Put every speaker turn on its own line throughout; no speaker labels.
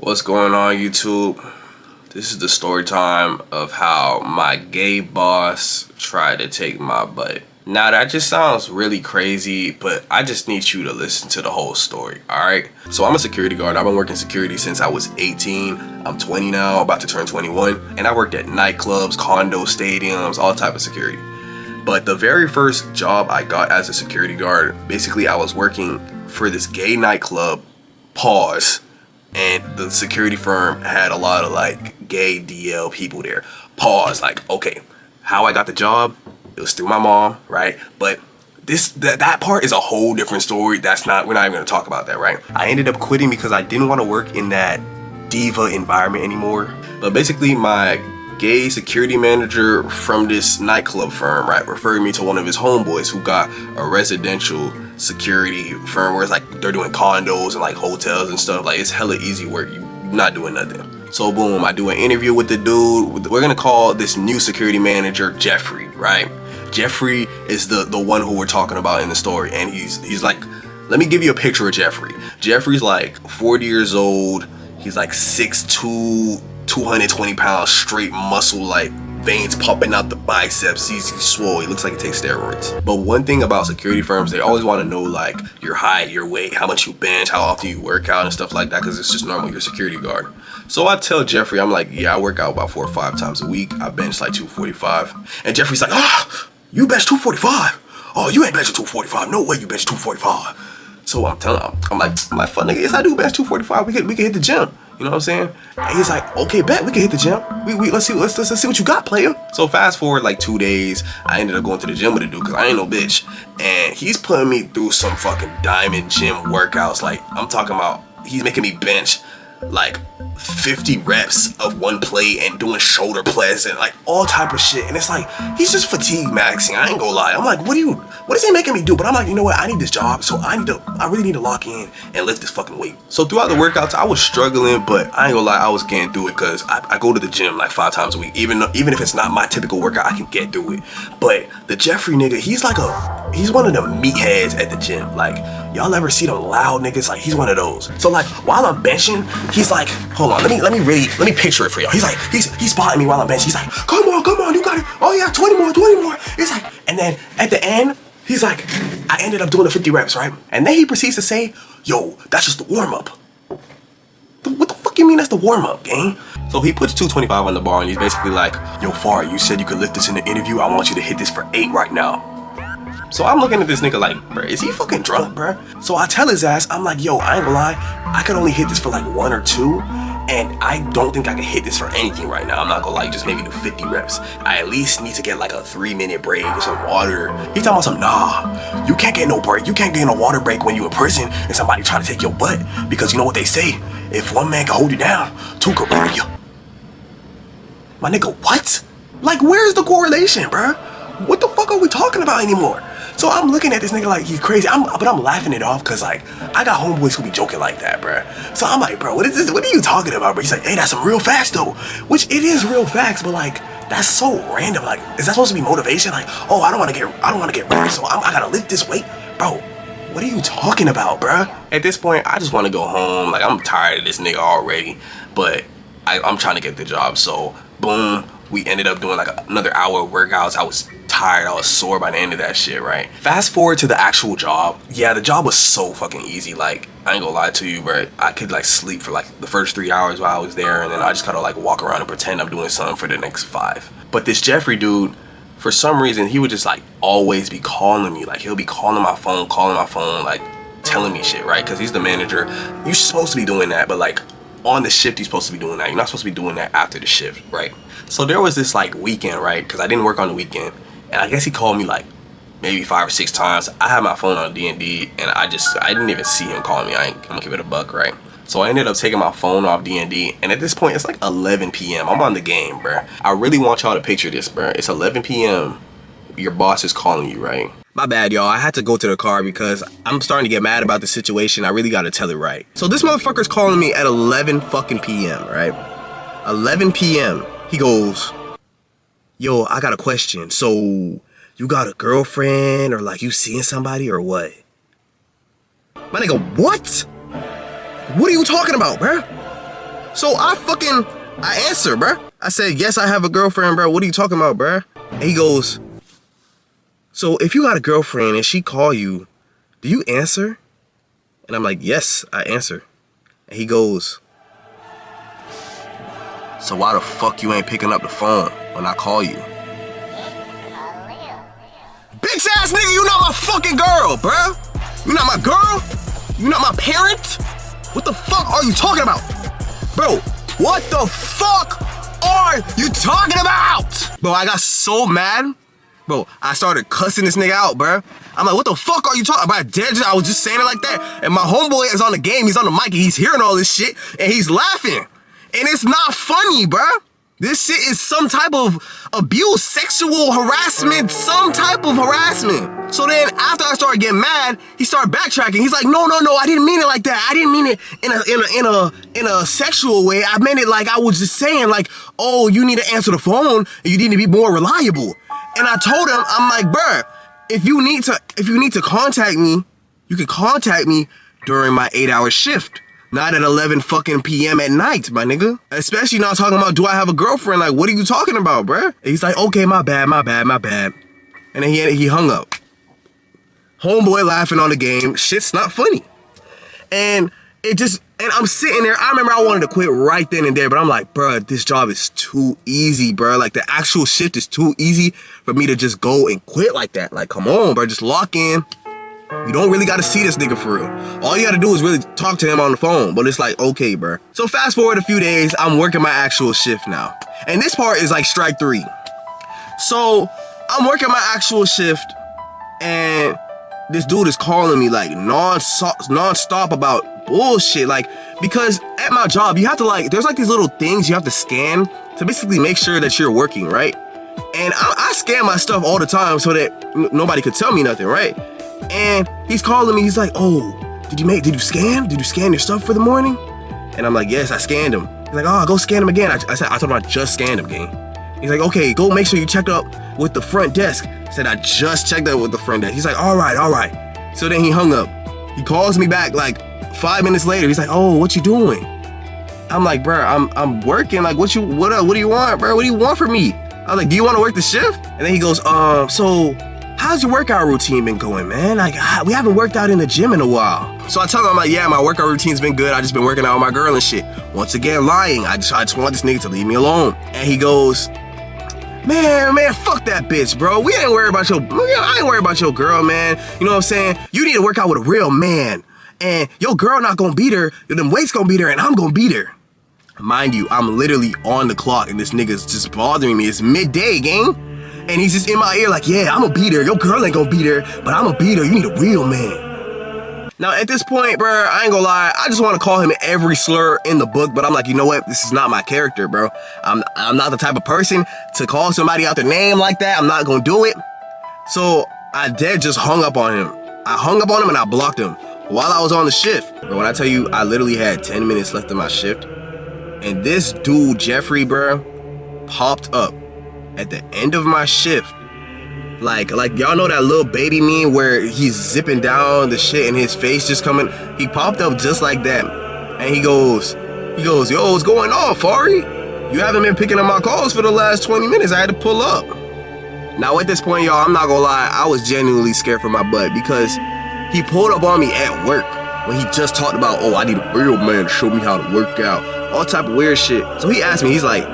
What's going on, YouTube? This is the story time of how my gay boss tried to take my butt. Now that just sounds really crazy, but I just need you to listen to the whole story, alright? So I'm a security guard. I've been working security since I was 18. I'm 20 now, about to turn 21. And I worked at nightclubs, condo stadiums, all type of security. But the very first job I got as a security guard, basically I was working for this gay nightclub, pause, and the security firm had a lot of like gay DL people there. Pause, like, okay, how I got the job, it was through my mom, right? But that part is a whole different story. We're not even gonna talk about that, right? I ended up quitting because I didn't want to work in that diva environment anymore. But basically my gay security manager from this nightclub firm, right, referred me to one of his homeboys who got a residential security firm where it's like they're doing condos and like hotels and stuff. Like, it's hella easy work. You're not doing nothing. So boom, I do an interview with the dude. We're gonna call this new security manager Jeffrey, right? Jeffrey is the one who we're talking about in the story, and he's like, let me give you a picture of Jeffrey. Jeffrey's like 40 years old. He's like 6'2", 220 pounds, straight muscle, like veins popping out the biceps. He's swole. He looks like he takes steroids. But one thing about security firms, they always want to know like your height, your weight, how much you bench, how often you work out and stuff like that, because it's just normal, you're a security guard. So I tell Jeffrey, I'm like, yeah, I work out about 4 or 5 times a week. I bench like 245. And Jeffrey's like, you bench 245? Oh, you ain't benching 245. No way you bench 245. So I'm telling him, I'm like, my fun nigga, yes, I do bench 245. We can hit the gym. You know what I'm saying? And he's like, okay, bet we can hit the gym. Let's see what you got, player. So fast forward like 2 days, I ended up going to the gym with a dude because I ain't no bitch. And he's putting me through some fucking diamond gym workouts. Like, I'm talking about, he's making me bench like 50 reps of one plate and doing shoulder press and like all type of shit. And it's like, he's just fatigue maxing. I ain't gonna lie. I'm like, what is he making me do? But I'm like, you know what? I need this job, so I really need to lock in and lift this fucking weight. So throughout the workouts, I was struggling, but I ain't gonna lie, I was getting through it because I go to the gym like 5 times a week. Even if it's not my typical workout, I can get through it. But the Jeffrey nigga, he's one of the meatheads at the gym. Like, y'all ever see them loud niggas? Like, he's one of those. So like, while I'm benching, he's like, hold on, let me picture it for y'all. He's like, he's spotting me while I'm benching. He's like, come on, you got it. Oh yeah, 20 more. It's like, and then at the end, he's like, I ended up doing the 50 reps, right? And then he proceeds to say, yo, that's just the warm up. What the fuck you mean that's the warm up, gang? So he puts 225 on the bar and he's basically like, yo, Far, you said you could lift this in the interview. I want you to hit this for 8 right now. So I'm looking at this nigga like, bro, is he fucking drunk, bro? So I tell his ass, I'm like, yo, I ain't gonna lie, I could only hit this for like 1 or 2, and I don't think I can hit this for anything right now. I'm not gonna lie, just maybe do 50 reps. I at least need to get like a 3-minute break or some water. He talking about some, nah, you can't get no break. You can't get no water break when you in prison and somebody trying to take your butt, because you know what they say, if one man can hold you down, 2 can break you. My nigga, what? Like, where's the correlation, bro? What the fuck are we talking about anymore? So I'm looking at this nigga like he's crazy, but I'm laughing it off because like I got homeboys who be joking like that, bro. So I'm like, bro, what is this? What are you talking about, bro? He's like, hey, that's some real facts though, which it is real facts, but like that's so random. Like, is that supposed to be motivation? Like, oh, I don't want to get rich, so I gotta lift this weight, bro. What are you talking about, bro? At this point, I just want to go home. Like, I'm tired of this nigga already, but I'm trying to get the job. So boom, we ended up doing like another hour of workouts. I was tired, I was sore by the end of that shit, right? Fast forward to the actual job. Yeah, the job was so fucking easy. Like, I ain't gonna lie to you, bro. I could like sleep for like the first 3 hours while I was there, and then I just gotta like walk around and pretend I'm doing something for the next 5. But this Jeffrey dude, for some reason, he would just like always be calling me. Like, he'll be calling my phone, like telling me shit, right? Because he's the manager. You're supposed to be doing that, but like on the shift, you're supposed to be doing that. You're not supposed to be doing that after the shift, right? So there was this like weekend, right? Because I didn't work on the weekend. And I guess he called me like maybe 5 or 6 times. I had my phone on D&D and I didn't even see him calling me. I'm gonna give it a buck, right? So I ended up taking my phone off D&D, and at this point it's like 11 p.m. I'm on the game, bro. I really want y'all to picture this, bro. It's 11 p.m. Your boss is calling you, right? My bad, y'all. I had to go to the car because I'm starting to get mad about the situation. I really gotta tell it right. So this motherfucker's calling me at 11 fucking p.m., right? 11 p.m. He goes, yo, I got a question. So you got a girlfriend, or like you seeing somebody, or what? My nigga, what? What are you talking about, bruh?
So I answer, bruh. I said, yes, I have a girlfriend, bro. What are you talking about, bruh? And he goes, so if you got a girlfriend and she call you, do you answer? And I'm like, yes, I answer. And he goes, so why the fuck you ain't picking up the phone when I call you? Bitch ass nigga, you not my fucking girl, bruh. You not my girl? You not my parent? What the fuck are you talking about? Bro, what the fuck are you talking about? Bro, I got so mad. Bro, I started cussing this nigga out, bro. I'm like, what the fuck are you talking about? I was just saying it like that. And my homeboy is on the game, he's on the mic, and he's hearing all this shit, and he's laughing. And it's not funny, bro. This shit is some type of abuse, sexual harassment, some type of harassment. So then after I started getting mad, he started backtracking. He's like, no, I didn't mean it like that. I didn't mean it in a sexual way. I meant it like I was just saying like, oh, you need to answer the phone and you need to be more reliable. And I told him, I'm like, bruh, if you need to contact me, you can contact me during my 8-hour shift. Not at 11 fucking p.m. at night, my nigga. Especially not talking about, do I have a girlfriend? Like, what are you talking about, bruh? And he's like, okay, my bad. And then he hung up. Homeboy laughing on the game. Shit's not funny. And I'm sitting there. I remember I wanted to quit right then and there, but I'm like, bruh, this job is too easy, bruh. Like, the actual shift is too easy for me to just go and quit like that. Like, come on, bruh, just lock in. You don't really gotta see this nigga for real. All you gotta do is really talk to him on the phone. But it's like, okay, bro. So fast forward a few days, I'm working my actual shift now. And this part is like strike 3. So I'm working my actual shift and this dude is calling me like non-stop about bullshit. Like, because at my job, you have to like, there's like these little things you have to scan to basically make sure that you're working, right? And I scan my stuff all the time so that nobody could tell me nothing, right? And he's calling me, he's like, oh, did you scan? Did you scan your stuff for the morning? And I'm like, yes, I scanned them. He's like, oh, go scan them again. I told him I just scanned them, gang. He's like, okay, go make sure you checked up with the front desk. I said, I just checked up with the front desk. He's like, all right. So then he hung up. He calls me back like 5 minutes later. He's like, oh, what you doing? I'm like, bro, I'm working. Like, what do you want, bro? What do you want from me? I was like, do you want to work the shift? And then he goes, so how's your workout routine been going, man? Like, we haven't worked out in the gym in a while. So I tell him, I'm like, yeah, my workout routine's been good. I just been working out with my girl and shit. Once again, lying. I just want this nigga to leave me alone. And he goes, man, fuck that bitch, bro. I ain't worried about your girl, man. You know what I'm saying? You need to work out with a real man. And your girl not gonna beat her. Them weights gonna beat her and I'm gonna beat her. Mind you, I'm literally on the clock and this nigga's just bothering me. It's midday, gang. And he's just in my ear like, yeah, I'm gonna beat her. Your girl ain't gonna beat her, but I'm gonna beat her. You need a real man. Now, at this point, bro, I ain't gonna lie. I just want to call him every slur in the book, but I'm like, you know what? This is not my character, bro. I'm not the type of person to call somebody out their name like that. I'm not gonna do it. So I just hung up on him. I hung up on him and I blocked him while I was on the shift. But when I tell you, I literally had 10 minutes left of my shift. And this dude, Jeffrey, bro, popped up at the end of my shift. Like y'all know that little baby meme where he's zipping down the shit and his face just coming. He popped up just like that. And he goes, yo, what's going on, Fari? You haven't been picking up my calls for the last 20 minutes. I had to pull up. Now at this point, y'all, I'm not gonna lie, I was genuinely scared for my butt because he pulled up on me at work when he just talked about, oh, I need a real man to show me how to work out. All type of weird shit. So he asked me, he's like,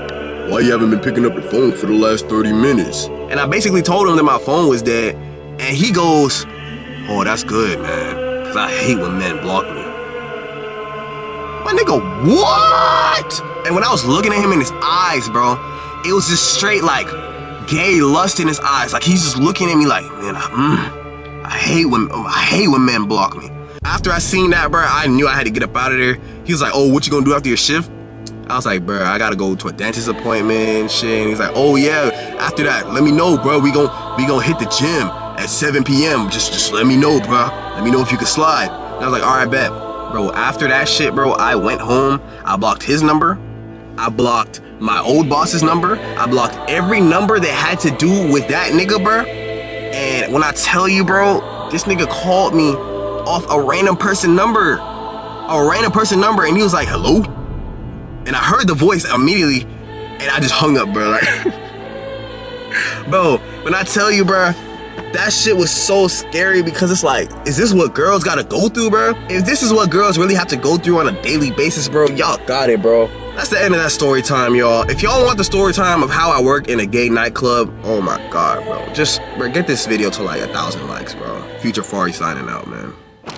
why you haven't been picking up the phone for the last 30 minutes? And I basically told him that my phone was dead. And he goes, oh, that's good, man. Because I hate when men block me. My nigga, what? And when I was looking at him in his eyes, bro, it was just straight like gay lust in his eyes. Like he's just looking at me like, man, I hate when men block me. After I seen that, bro, I knew I had to get up out of there. He was like, oh, what you gonna do after your shift? I was like, bro, I gotta go to a dentist appointment and shit. And he's like, oh yeah, after that, let me know, bro. We gon' hit the gym at 7 p.m. Just let me know, bro. Let me know if you can slide. And I was like, all right, bet. Bro, after that shit, bro, I went home. I blocked his number. I blocked my old boss's number. I blocked every number that had to do with that nigga, bro. And when I tell you, bro, this nigga called me off a random person number. And he was like, hello? And I heard the voice immediately, and I just hung up, bro. Like, bro, when I tell you, bro, that shit was so scary because it's like, is this what girls gotta go through, bro? If this is what girls really have to go through on a daily basis, bro, y'all got it, bro. That's the end of that story time, y'all. If y'all want the story time of how I work in a gay nightclub, oh my God, bro. Just, bro, get this video to like 1,000 likes, bro. Future Fari signing out, man.